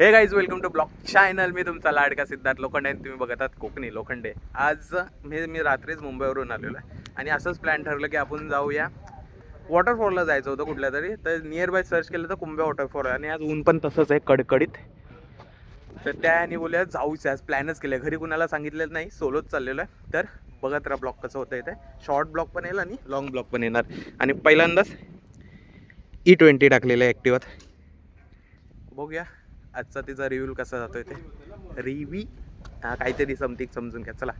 हे guys, welcome to blog channel. मी तुमचा लाडका सिद्धार्थ लोखंडे आणि तुम्ही बघतात कोकणी लोखंडे. आज मी रात्रीच मुंबईवरून आलेलो आहे आणि असंच प्लॅन ठरलं की आपण जाऊया वॉटरफॉलला. जायचं होतं कुठल्या तरी, तर नियर बाय सर्च केलं तर कुंभे वॉटरफॉल आहे आणि आज ऊन पण तसंच आहे कडकडीत. तर त्याने बोलूया जाऊच, आज प्लॅनच केलं. घरी कुणाला सांगितलेलं नाही, सोलोच चाललेलं आहे. तर बघत राहा ब्लॉग कसं होतं. इथे शॉर्ट ब्लॉग पण येईल आणि लॉंग ब्लॉग पण येणार. आणि पहिल्यांदाच E20 टाकलेलं आहे ॲक्टिवात. बघूया आजचा तिचा रिव्ह्यू कसा जातोय ते. रिव्ही काहीतरी समथिंग समजून घ्या. चला.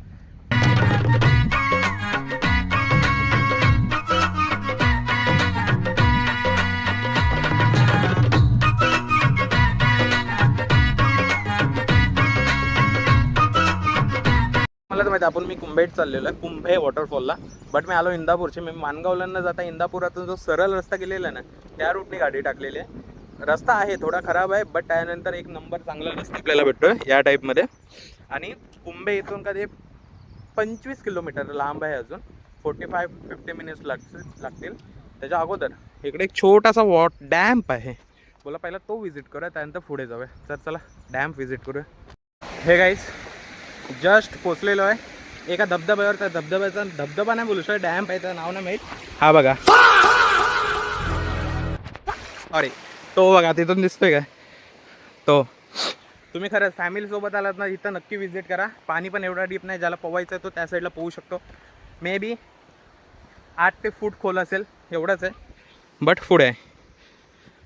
मला तर माहिती आपण मी कुंभेत चाललेलो आहे, कुंभे वॉटरफॉलला. बट मी आलो इंदापूरचे. मी मानगावला न जाता इंदापुरातून जो सरळ रस्ता गेलेला ना, त्या रूटने गाडी टाकलेली आहे. रस्ता आहे थोडा खराब आहे, बट त्यानंतर एक नंबर चांगला रस्ता आपल्याला भेटतोय या टाईपमध्ये. आणि कुंभे इथून कधी 25 किलोमीटर लांब आहे. अजून 45-50 मिनिट्स लागतील. त्याच्या अगोदर इकडे एक छोटासा डॅम्प आहे. बोला पहिला तो व्हिजिट करूया, त्यानंतर पुढे जाऊया. तर चला डॅम्प व्हिजिट करूया. हे गाईज, जस्ट पोचलेलो आहे एका धबधब्यावर. त्या धबधब्याचा धबधबा नाही बोलू शकतो, डॅम्प आहे, त्याचं नाव नाही माहीत. हा बघा, सॉरी, तो बघा तिथून दिसतोय काय तो. तुम्ही खरंच फॅमिलीसोबत आलात ना, इथं नक्की विजिट करा. पाणी पण एवढा डीप नाही, ज्याला पोवायचं आहे तो त्या साईडला पोहू शकतो. मे बी 8 फूट खोल असेल, एवढंच आहे. बट पुढे आहे.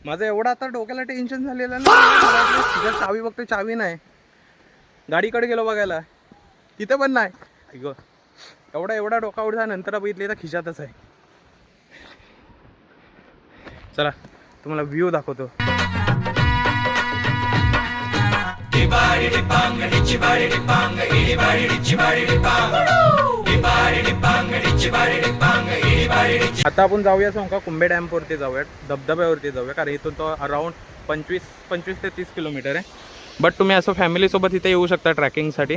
माझं एवढं आता डोक्याला टेन्शन झालेलं ना, चावी बघतो, चावी नाही. गाडीकडे गेलो बघायला, तिथे पण नाही. ऐक, एवढा डोका उडता नंतर बघितले तर खिशातच आहे. चला तुम्हाला व्ह्यू दाखवतो. आता आपण जाऊया का कुंभे डॅमवरती जाऊयात, धबधब्यावरती जाऊया. कारण इथून तो अराऊंड 25 ते 30 किलोमीटर आहे. बट तुम्ही असं फॅमिलीसोबत इथे येऊ शकता ट्रॅकिंगसाठी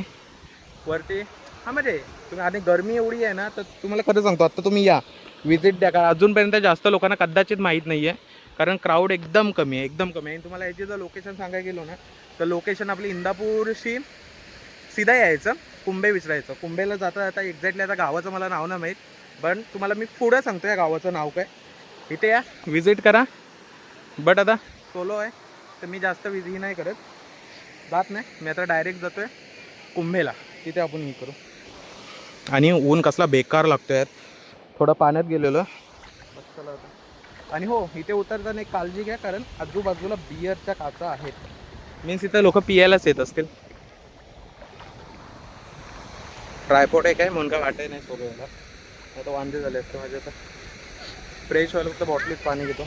वरती. हां, म्हणजे तुम्ही आधी गरमी एवढी आहे ना, तर तुम्हाला खरं सांगतो आत्ता तुम्ही या विजिट द्या. का अजूनपर्यंत जास्त लोकांना कदाचित माहीत नाही आहे, कारण क्राऊड एकदम कमी आहे. आणि तुम्हाला याची जर लोकेशन सांगायला गेलो ना, तर लोकेशन आपली इंदापूरशी सीधा यायचं, कुंभे विचारायचं. कुंभेला जाता एक्झॅक्टली आता गावाचं मला नाव नाही माहीत, पण तुम्हाला मी पुढं सांगतो या गावाचं नाव काय. इथे या, विजिट करा. बट आता सोलो आहे तर मी जास्त विजी नाही करत, जात नाही मी. आता डायरेक्ट जातो आहे कुंभेला, तिथे आपण हे करू. आणि ऊन कसला बेकार लागतो यार. थोडं पाण्यात गेलेलो. चला आता. आणि हो, इथे उतरताना एक काळजी घ्या, कारण आजूबाजूला बिअरच्या काचा आहेत. मीन्स इथं लोक पियायलाच येत असतील. ट्रायपॉड आहे काय म्हणून काय वाटाय नाही सोबत. आता वांदे झाले असते माझे. आता फ्रेश व्हायला फक्त बॉटलीत पाणी घेतो.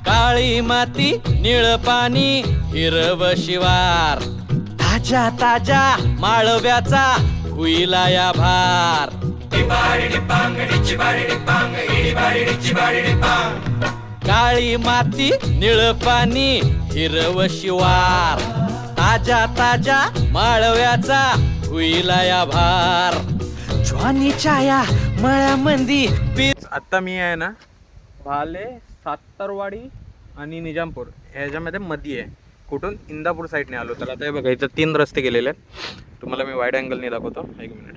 काळी माती निळ पाणी हिरव शिवार, ताजा ताजा माळव्याचा हुईला या भार. काळी माती निळ पाणी हिरव शिवार, ताजा ताजा माळव्याचा हुईला या भार. ज्वानीच्या या मळ्यामंदी. आत्ता मी आहे ना भाले, सातारवाडी आणि निजामपूर ह्याच्यामध्ये मध्ये आहे. कुठून? इंदापूर साईडने आलो. तर आता हे बघा, इथं 3 रस्ते गेलेले आहेत. तुम्हाला मी वाईड अँगलने दाखवतो, 1 मिनिट.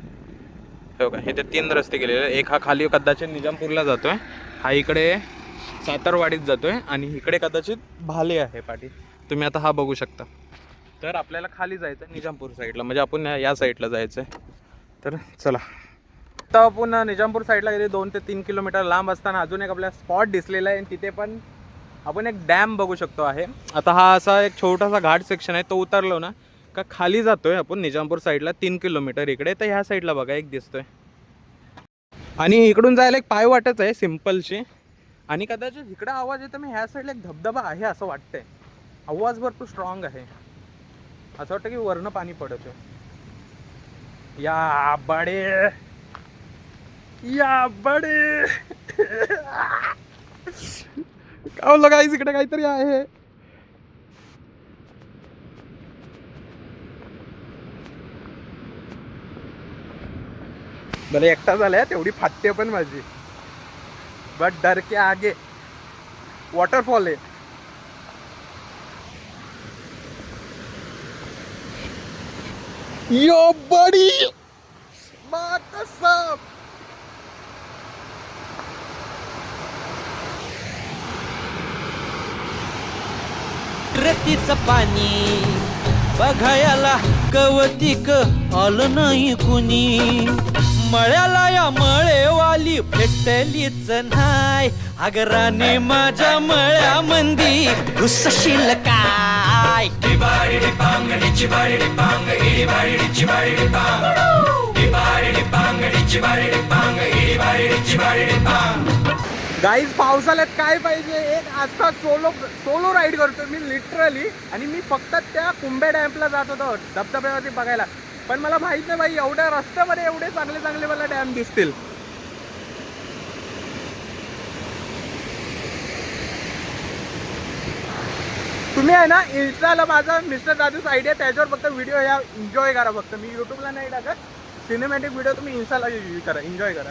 हे बघा, इथे 3 रस्ते गेलेले आहेत. एक हा खाली कदाचित निजामपूरला जातोय, हा इकडे सातारवाडीत जातोय, आणि इकडे कदाचित भाले आहे पाठी. तुम्ही आता हा बघू शकता. तर आपल्याला खाली जायचं आहे निजामपूर साईडला, म्हणजे आपण या साईडला जायचं आहे. तर चला. आता आपण निजामपूर साईडला गेले 2 ते 3 किलोमीटर लांब असताना अजून एक आपल्याला स्पॉट दिसलेला आहे, आणि तिथे पण आपण एक डॅम बघू शकतो आहे. आता हा असा एक छोटासा घाट सेक्शन आहे, तो उतरलो ना का खाली जातोय आपण निजामपूर साईडला 3 किलोमीटर इकडे. तर ह्या साईडला बघा एक दिसतोय, आणि इकडून जायला एक पाय वाटच आहे सिम्पलशी. आणि कदाचित इकडे आवाज येतो, मी ह्या साईडला एक धबधबा आहे असं वाटतंय. आवाज भरपूर स्ट्रॉंग आहे, असं वाटतं की वरनं पाणी पडतोय. या बडे काय गाईस, इकडे काहीतरी आहे. भले एकटा झालाय, तेवढी फाटते पण माझी. बट डर के आगे वॉटरफॉल आहे. यो बडी बात सब रतीच पाणी बघायला कवतिक आलं नाही कुणी मळ्याला या मळेवाली भेटलीच नाही अगराने माझ्या मळ्यामंदी घुसशील काय गाईज पावसाळ्यात काय पाहिजे एक असा सोलो राईड करतो मी लिटरली आणि मी फक्त त्या कुंभे डॅमला जात होतो धबधब्यावरती बघायला पण मला माहित नाही भाई एवढ्या रस्त्यामध्ये एवढे चांगले चांगले मला डॅम दिसतील तुम्ही आहे ना इन्स्टाला माझा मिस्टर दादूस आयडिया त्याच्यावर फक्त व्हिडिओ या एन्जॉय करा फक्त मी यूट्यूबला नाही टाकत सिनेमॅटिक व्हिडिओ तुम्ही इन्स्टाला करा एन्जॉय करा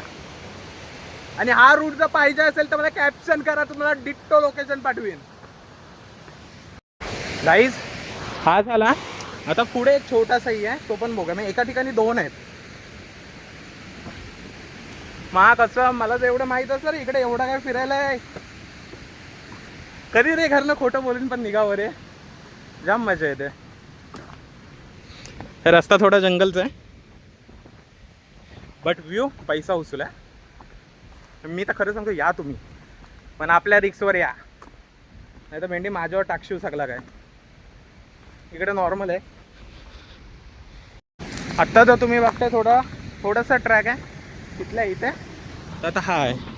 आणि हा रूट जर पाहिजे असेल तर मला कॅप्शन करा तुम्हाला डिक्टो लोकेशन पाठवेन गाईज हा झाला आता पुढे एक छोटासाही आहे तो पण बघा मी एका ठिकाणी 2 आहेत महा कसं मला जर एवढं माहित असतं इकडे एवढा काय फिरायला आहे कधी रे घरनं खोटं बोलून पण निघावं रे जाम मजा येते हे रस्ता थोडा जंगलचा आहे बट व्ह्यू पैसा उचल आहे मी तर खरं सांगतो या तुम्ही पण आपल्या रिक्सवर या नाही तर मेंढी माझ्यावर टाकशिव सगळा काय इकडे नॉर्मल आहे आत्ता जर तुम्ही बघताय थोडासा ट्रॅक आहे तिथल्या इथे तर आता हा आहे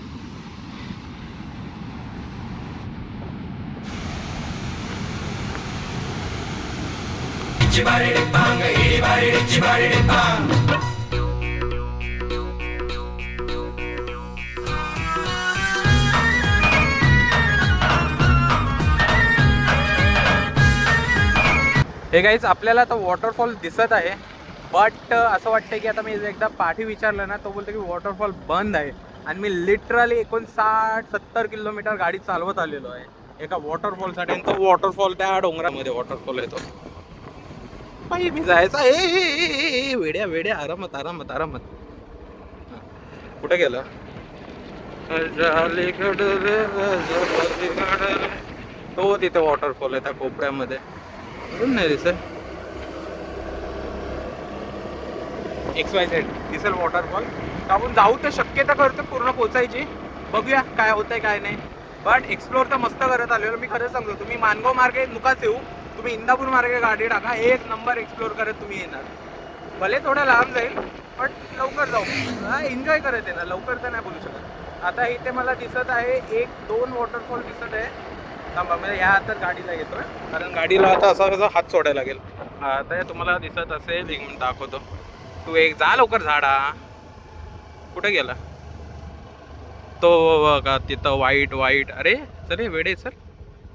हे गाईज आपल्याला आता वॉटरफॉल दिसत आहे बट असं वाटतं की आता मी एकदा पाठी विचारलं ना तो बोलतो की वॉटरफॉल बंद आहे आणि मी लिटरली 59-70 किलोमीटर गाडी चालवत आलेलो आहे एका वॉटरफॉलसाठी आणि तो वॉटरफॉल त्या डोंगरामध्ये वॉटरफॉल येतो पायी मी जायचा ए वेड्या वेड्या आरामात आरामात आरामात कुठे गेलं तो तिथे वॉटरफॉल आहे त्या कोपऱ्यामध्ये नाही दिसत XYZ दिसेल वॉटरफॉल तर आपण जाऊ तर शक्यता करतो पूर्ण पोचायची बघूया काय होतंय काय नाही बट एक्सप्लोर तर मस्त करत आलेलो मी खरं सांगतो तुम्ही मानगाव मार्गे नुकाच येऊ तुम्ही इंदापूर मार्गे गाडी टाका एक नंबर एक्सप्लोर करत तुम्ही येणार भले थोडं लांब जाईल बट लवकर जाऊ एन्जॉय करत येणार लवकर तर नाही बोलू शकत आता इथे मला दिसत आहे 1-2 वॉटरफॉल दिसत आहे थांबा म्हणजे या हातात गाडीला येतोय कारण गाडीला आता असा कसा हात सोडायला लागेल आता तुम्हाला दिसत असेल एक मिनिट दाखवतो तू एक जा लवकर झाडा कुठे गेला तो का तिथं वाईट अरे चल वेडे सर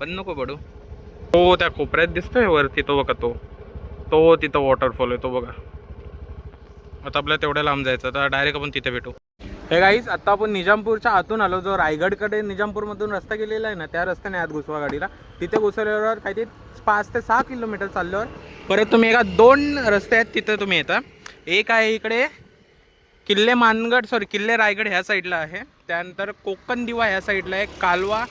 पण नको पडू तो त्या कोपऱ्यात दिसतोय वरती तो बघा तो तिथं वॉटरफॉल आहे तो बघा आता आपल्याला तेवढ्या लांब जायचं तर डायरेक्ट आपण तिथे भेटू हे गाईज आता आपण निजामपूरच्या आतून आलो जो रायगडकडे निजामपूरमधून रस्ता गेलेला आहे ना त्या रस्त्याने आत घुसवा गाडीला तिथे घुसवल्यावर काहीतरी 5 ते 6 किलोमीटर चालल्यावर परत तुम्ही एका 2 रस्ते आहेत तिथे तुम्ही येता एक आहे इकडे किल्ले रायगड ह्या साईडला आहे त्यानंतर कोकण दिवा ह्या साईडला आहे कालवा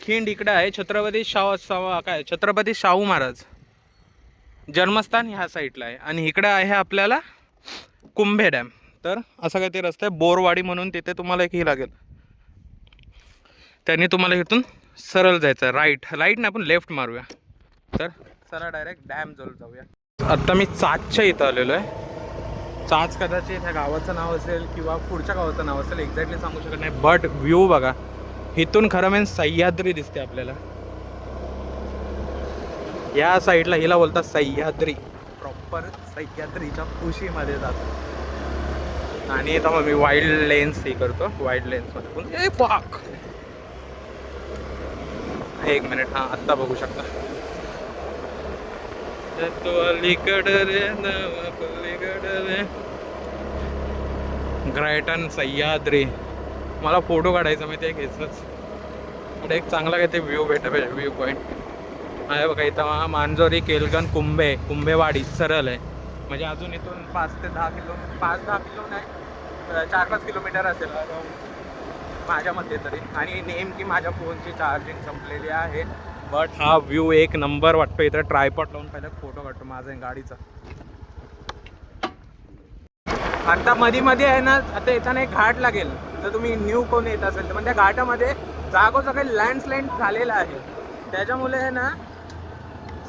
खिंड इकडे आहे छत्रपती शाहू महाराज जन्मस्थान ह्या साईडला आहे आणि इकडे आहे आपल्याला कुंभे डॅम तर असं काही ते रस्ता आहे बोरवाडी म्हणून तिथे तुम्हाला एक ही लागेल त्यांनी तुम्हाला इथून सरळ जायचं राईट नाही आपण लेफ्ट मारूया तर चला डायरेक्ट डॅम जवळ जाऊया आत्ता मी चाचच्या इथं आलेलो आहे चाच कदाचित ह्या गावाचं नाव असेल किंवा पुढच्या गावाचं नाव असेल एक्झॅक्टली सांगू शकत नाही बट व्ह्यू बघा इथून खरं मेन सह्याद्री दिसते आपल्याला या साईडला हिला बोलतात सह्याद्री प्रॉपर सह्याद्रीच्या कुशीमध्ये जातो आणि आता मग मी वाईल्ड लेन्स हे करतो वाईल्ड लेन्समध्ये पाक एक मिनिट हां आत्ता बघू शकता तो अलीकड रे ग्रायटन सह्याद्री मला फोटो काढायचा मी ते घेतलंच एक चांगला काय ते व्ह्यू भेटा पाहिजे व्ह्यू पॉईंट आहे बघा इथं मांजोरी केलगन कुंभेवाडी सरळ आहे म्हणजे अजून इथून 5 ते 10 नाही 4-5 किलोमीटर असेल माझ्या मते तरी. आणि नेमकी माझ्या फोनची चार्जिंग संपलेली आहे. बट हा व्ह्यू एक नंबर वाटतो. इथं ट्रायपॉड लावून पहिला फोटो काढतो माझा गाडीचा. आता मध्ये आहे ना, आता याच्याने एक घाट लागेल. जर तुम्ही न्यू कोण येत असेल तर, म्हणजे त्या घाटामध्ये जागोजागी लँडस्लाईड झालेलं आहे. त्याच्यामुळे आहे ना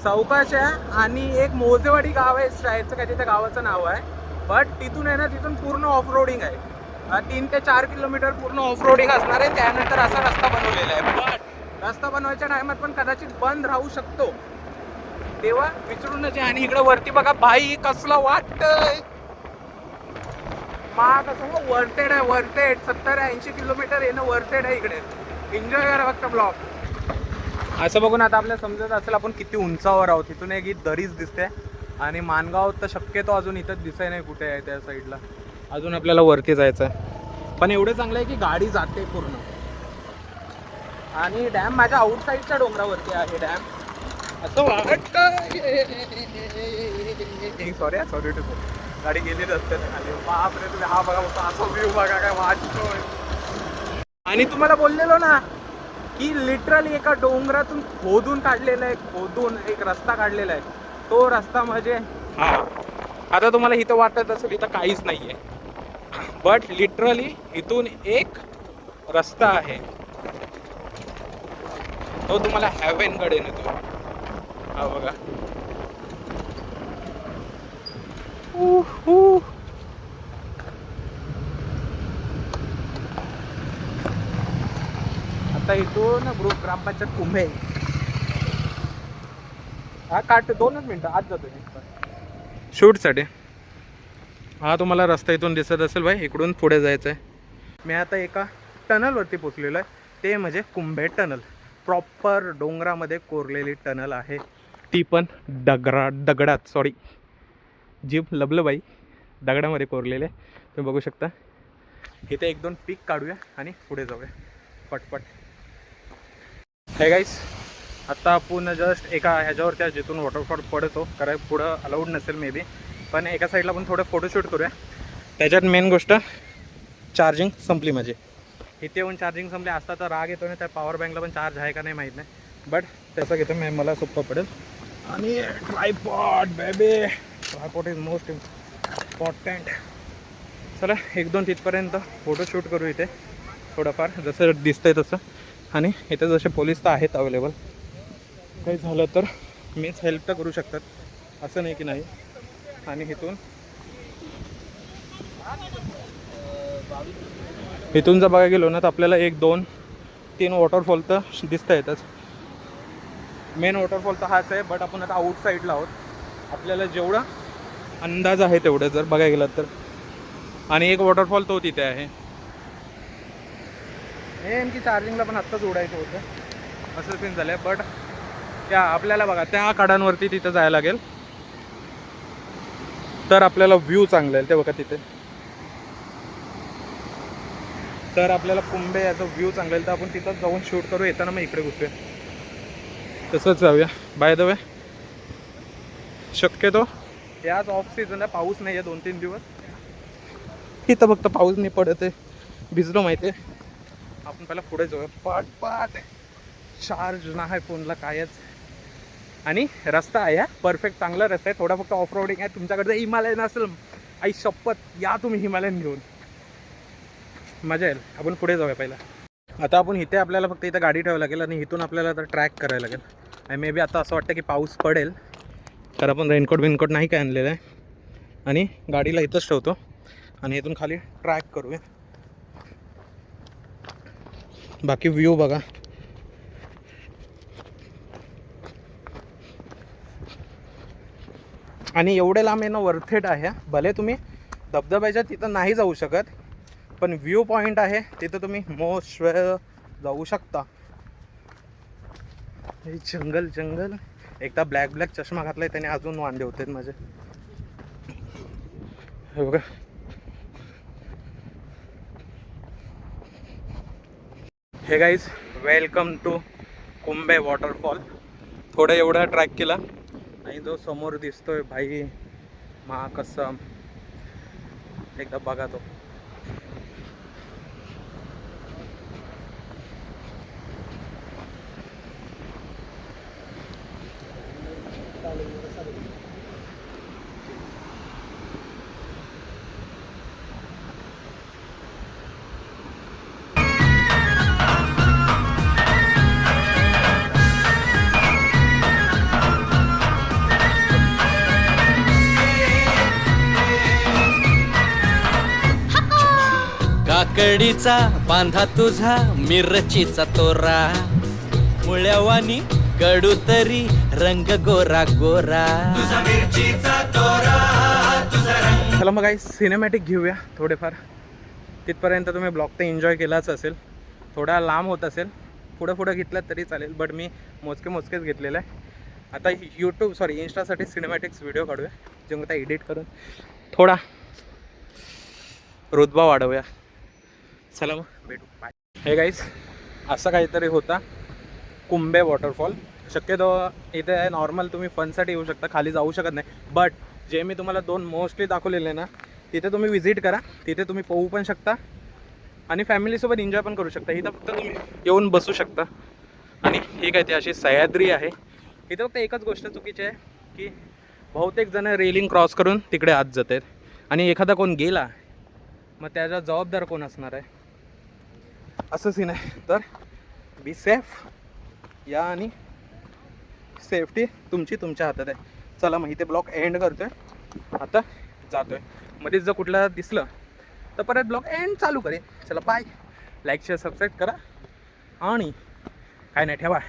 चौकाश आहे आणि एक मोजेवाडी गाव आहे शाळेचं काय, तिथे गावाचं नाव आहे. बट तिथून आहे ना, तिथून पूर्ण ऑफ रोडिंग आहे. 3 ते 4 किलोमीटर पूर्ण ऑफ रोडिंग असणार आहे. त्यानंतर असा रस्ता बनवलेला आहे. बट रस्ता बनवायच्या टायमात पण कदाचित बंद राहू शकतो, तेव्हा विचारूनच. आणि इकडे वरती बघा भाई, कसला वाटतंय मा, कसं वर्टेड आहे. वर्टेड 70-80 किलोमीटर येणं वर्टेड आहे इकडे. एन्जॉय करा फक्त ब्लॉग. असं बघून आता आपल्याला समजत असेल आपण किती उंचावर आहोत. तिथून एक ही दरीच दिसते. आणि मानगाव तर शक्यतो अजून इथं दिसाय नाही कुठे आहे त्या साईडला. अजून आपल्याला वरती जायचं आहे. पण एवढं चांगलं आहे की गाडी जाते पूर्ण. आणि डॅम माझ्या आउटसाईडच्या डोंगरावरती आहे डॅम. असं वाटतं. सॉरी टू गाडी गेली रस्त्याने खाली. बापरे, तुम्ही हा बघा असं व्ह्यू बघा काय वाटतोय. आणि तुम्हाला बोललेलो ना की लिटरली एका डोंगरातून खोदून काढलेला आहे, खोदून एक रस्ता काढलेला आहे. तो रस्ता म्हणजे हा, आता तुम्हाला इथं वाटत असेल इथं काहीच नाही आहे. बट लिटरली इथून एक रस्ता आहे, तो तुम्हाला हॅव्हनकडे नेतो. हा बघा. आता इथून ग्रामपंचायत कुंभे. हा काट 2च मिनिटं आज जातो शूटसाठी. हा तुम्हाला रस्ता इथून दिसत असेल भाई, इकडून पुढे जायचं आहे. मी आता एका टनलवरती पोचलेलो आहे. ते म्हणजे कुंभे टनल. प्रॉपर डोंगरामध्ये कोरलेली टनल आहे. ती पण दगडात सॉरी जीभ लबलं बाई, दगडामध्ये कोरलेले. तुम्ही बघू शकता. इथे 1-2 पीक काढूया आणि पुढे जाऊया पटपट. हे गाईस, आत्ता आपण जस्ट एका ह्याच्यावरती जिथून वॉटरफॉल पडतो, कारण पुढं अलाउड नसेल मे बी. पण एका साईडला आपण थोडं फोटोशूट करूया. त्याच्यात मेन गोष्ट चार्जिंग संपली माझी. इथे येऊन चार्जिंग संपली असता तर राग येतो ना. त्या पॉवर बँकला पण चार्ज आहे का नाही माहीत नाही. बट त्याचं घेतो मी, मला सोपं पडेल. आणि tripod baby, tripod is most important. चला 1-2 तिथपर्यंत फोटोशूट करू इथे थोडंफार, जसं दिसतंय तसं. आणि इथे जसे पोलीस तर आहेत अवेलेबल, काही झालं तर मीच हेल्प तर करू शकतात, असं नाही की नाही. आणि इथून जर बघा गेलो ना तर आपल्याला 1-2-3 वॉटरफॉल तर दिसता येतच. मेन वॉटरफॉल तर हाच आहे. बट आपण आता आउटसाईडला आहोत. आपल्याला जेवढा अंदाज आहे तेवढं जर बघायला गेलं तर. आणि एक वॉटरफॉल तो तिथे आहे. नेमकी चार्जिंगला पण आत्ताच उडायचं होतं, असं सीन झालं आहे. बट त्या आपल्याला बघा त्या कडांवरती तिथं जायला लागेल तर आपल्याला व्ह्यू चांगला आहे. ते बघा तिथे तर आपल्याला कुंभे याचा व्ह्यू चांगला आहे. तर आपण तिथं जाऊन शूट करू. येताना मग इकडे घुसूया, तसंच जाऊया. बाय द वे शक्यतो याच ऑफ सीझनला पाऊस नाही आहे 2-3 दिवस. इथं फक्त पाऊस नाही पडत आहे, भिजलो माहिती आहे. आपण पहिला पुढे जाऊया पाट. चार्ज नाही फोनला कायच. आणि रस्ता आहे हा परफेक्ट, चांगला रस्ता आहे. थोडा फक्त ऑफ रोडिंग आहे. तुमच्याकडे हिमालयन असेल, आई शपथ या तुम्ही हिमालयन घेऊन, मजा येईल. आपण पुढे जाऊया पहिला. आता आपण इथे आपल्याला फक्त इथं गाडी ठेवावी लागेल आणि इथून आपल्याला आता ट्रॅक करायला लागेल. आणि मे बी आता असं वाटतं की पाऊस पडेल, तर आपण रेनकोट नाही काय आणलेलं आहे. आणि गाडीला इथंच ठेवतो आणि इथून खाली ट्रॅक करूया. बाकी व्ह्यू बघा. आणि एवढे लांब येणं वर्थेट आहे. भले तुम्ही धबधब्याच्या तिथं नाही जाऊ शकत, पण व्ह्यू पॉईंट आहे तिथं तुम्ही मोस्ट वेळ जाऊ शकता. हे जंगल. एकदा ब्लॅक चष्मा घातलाय त्याने अजून वांदे होते माझे. हे बघा. हे guys, welcome to Kumbhe waterfall. थोडं एवढा ट्रॅक केला आणि जो समोर दिसतोय भाई, महाकसम एकदा बघा तो. काकडीचा बांधा तुझा मिरचीचा तोरा, मुळ्यावानी कडू तरी रंग गोरा गोरा. चला मग काही सिनेमॅटिक घेऊया थोडेफार. तिथपर्यंत तुम्ही ब्लॉग तर एन्जॉय केलाच असेल. थोडा लांब होत असेल, पुढं पुढं घेतलं तरी चालेल, बट मी मोजकेच घेतलेलं आहे. आता इंस्टासाठी सिनेमॅटिक्स व्हिडिओ काढूया, जे मग त्या एडिट करून थोडा रुतबा वाढवूया. चला मग भेटू, बाय. हे गाईस, असं काहीतरी होता कुंभे वॉटरफॉल. शक्यतो इथे नॉर्मल तुम्ही फनसाठी येऊ शकता, खाली जाऊ शकत नाही. बट जे मी तुम्हाला 2 मोस्टली दाखवलेले ना, तिथे तुम्ही विजिट करा. तिथे तुम्ही पोहू पण शकता आणि फॅमिलीसोबत एन्जॉय पण करू शकता. इथं फक्त तुम्ही येऊन बसू शकता. आणि ही काय ती अशी सह्याद्री आहे. इथं फक्त एकच गोष्ट चुकीची आहे की बहुतेक जण रेलिंग क्रॉस करून तिकडे आत जात आहेत, आणि एखादा कोण गेला मग त्याचा जबाबदार कोण असणार आहे, असं सीन आहे. तर बी सेफ या, आणि सेफ्टी तुमच्या हातात आहे. चला मग इथे ब्लॉग एंड करतोय, आता जातोय. मध्येच जर कुठला दिसलं तर परत ब्लॉग एंड चालू करेन. चला बाय. लाईक शेअर सबस्क्राईब करा, आणि काय नाही ठेवा.